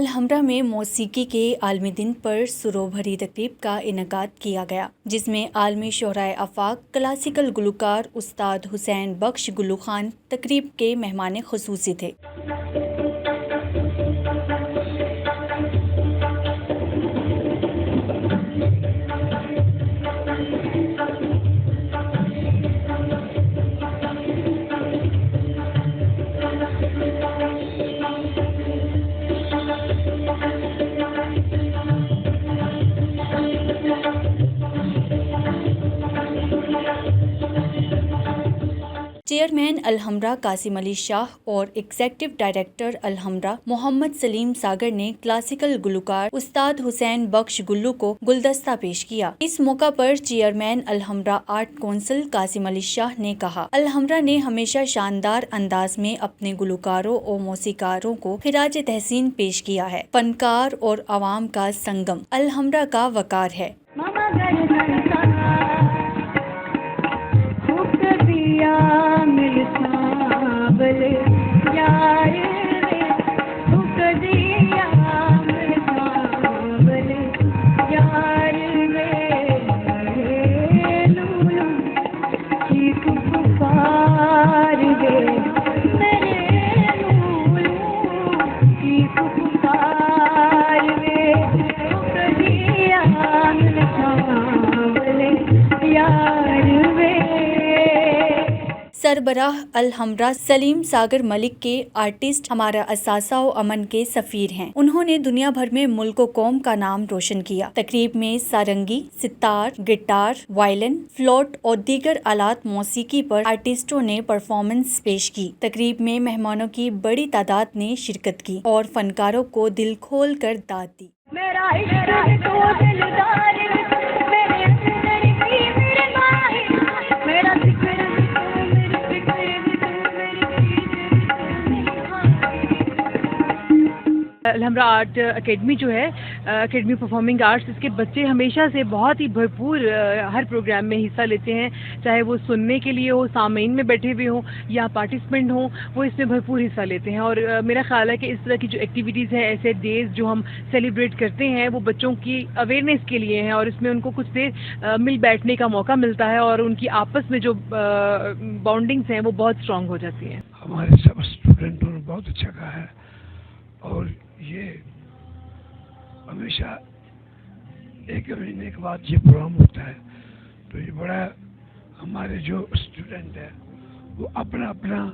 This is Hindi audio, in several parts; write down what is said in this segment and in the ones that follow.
अलहम्रा में मौसीकी के आलमी दिन पर सुरो भरी तकरीब का इनेकाद किया गया, जिसमें आलमी शोहराए आफाक क्लासिकल गुलकार उस्ताद हुसैन बख्श गुल्लू खान तकरीब के मेहमान खुसूसी थे। चेयरमैन अलहम्रा कासिम अली शाह और एग्जेक्टिव डायरेक्टर अलहम्रा मोहम्मद सलीम सागर ने क्लासिकल गुलकार उस्ताद हुसैन बख्श गुल्लू को गुलदस्ता पेश किया। इस मौका पर chairman Alhamra art council Qasim Ali Shah ने कहा, अलहम्रा ने हमेशा शानदार अंदाज में अपने गुलकारों और मौसीकारों को खिराज तहसीन पेश किया है। फनकार और आवाम का संगम अलहम्रा का वकार है। सरबराह अलहम्रा सलीम सागर मलिक के आर्टिस्ट हमारा असासा व अमन के सफीर हैं। उन्होंने दुनिया भर में मुल्क व कौम का नाम रोशन किया। तकरीब में सारंगी, सितार, गिटार, वायलिन, फ्लूट और दीगर आलात मौसीकी पर आर्टिस्टों ने परफॉर्मेंस पेश की। तकरीब में मेहमानों की बड़ी तादाद ने शिरकत की और फनकारों को दिल खोल कर दाद दी। अलहम्रा आर्ट एकेडमी जो है, एकेडमी परफॉर्मिंग आर्ट्स, इसके बच्चे हमेशा से बहुत ही भरपूर हर प्रोग्राम में हिस्सा लेते हैं, चाहे वो सुनने के लिए हो, सामईन में बैठे हुए हों या पार्टिसिपेंट हों, वो इसमें भरपूर हिस्सा लेते हैं। और मेरा ख्याल है कि इस तरह की जो एक्टिविटीज़ हैं, ऐसे डेज जो हम सेलिब्रेट करते हैं, वो बच्चों की अवेयरनेस के लिए हैं और इसमें उनको कुछ देर मिल बैठने का मौका मिलता है और उनकी आपस में जो बॉन्डिंग्स हैं वो बहुत स्ट्रॉन्ग हो जाती हैं। हमारे सब स्टूडेंटों ने बहुत अच्छा कहा है और ये हमेशा एक महीने के बाद ये प्रोग्राम होता है, तो ये बड़ा हमारे जो स्टूडेंट है वो अपना अपना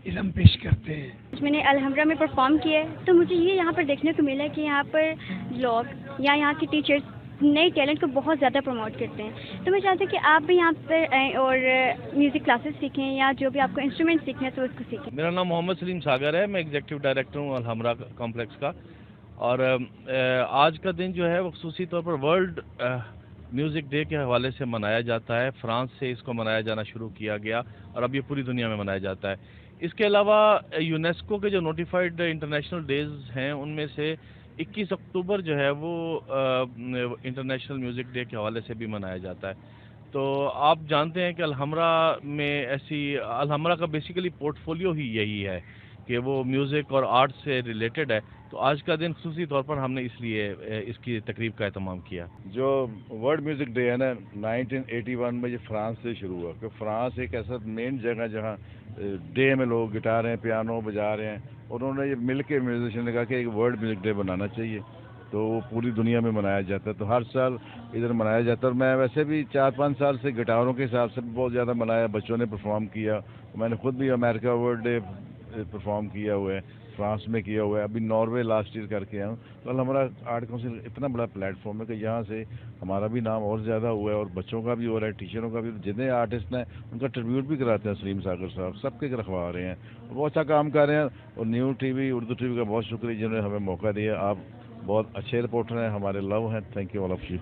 इल्म पेश करते हैं। मैंने अलहम्रा में परफॉर्म किया है, तो मुझे ये यहाँ पर देखने को मिला कि यहाँ पर लोग या यहाँ के टीचर्स नए टैलेंट को बहुत ज़्यादा प्रमोट करते हैं। तो मैं चाहती हूँ कि आप भी यहाँ पर आएँ और म्यूज़िक क्लासेस सीखें या जो भी आपको इंस्ट्रूमेंट सीखना है तो उसको सीखें। मेरा नाम मोहम्मद सलीम सागर है, मैं एग्जेक्टिव डायरेक्टर हूँ अलहम्रा कॉम्प्लेक्स का। और आज का दिन जो है वो खुसूसी तौर पर वर्ल्ड म्यूज़िक डे के हवाले से मनाया जाता है। फ्रांस से इसको मनाया जाना शुरू किया गया और अब ये पूरी दुनिया में मनाया जाता है। इसके अलावा यूनेस्को के जो नोटिफाइड इंटरनेशनल डेज़ हैं उनमें से 21 अक्टूबर जो है वो इंटरनेशनल म्यूज़िक डे के हवाले से भी मनाया जाता है। तो आप जानते हैं कि अलहम्रा का बेसिकली पोर्टफोलियो ही यही है कि वो म्यूज़िक और आर्ट से रिलेटेड है। तो आज का दिन खुसूसी तौर पर हमने इसलिए इसकी तकरीब का एहतमाम किया। जो वर्ल्ड म्यूज़िक डे है ना, 1981 में ये फ्रांस से शुरू हुआ, कि फ्रांस एक ऐसा मेन जगह जहाँ डे में लोग गिटारें पियानो बजा रहे हैं, उन्होंने ये मिल के म्यूजिशियन ने कहा कि एक वर्ल्ड म्यूज़िक डे बनाना चाहिए, तो वो पूरी दुनिया में मनाया जाता है। तो हर साल इधर मनाया जाता है और मैं वैसे भी 4-5 साल से गिटारों के हिसाब से भी बहुत ज़्यादा मनाया, बच्चों ने परफॉर्म किया। मैंने खुद भी अमेरिका वर्ल्ड डे परफॉर्म किया हुआ है, फ्रांस में किया हुआ है, अभी नॉर्वे लास्ट ईयर करके आया हूँ। तो हमारा आर्ट काउंसिल इतना बड़ा प्लेटफॉर्म है कि यहाँ से हमारा भी नाम और ज़्यादा हुआ है और बच्चों का भी हो रहा है, टीचरों का भी। जितने आर्टिस्ट हैं उनका ट्रिब्यूट भी कराते हैं, सलीम सागर साहब सबके रखवा रहे हैं, बहुत अच्छा काम कर रहे हैं। और न्यू टीवी, उर्दू टीवी का बहुत शुक्रिया जिन्होंने हमें मौका दिया। आप बहुत अच्छे रिपोर्टर हैं, हमारे लव हैं। Thank you all of you.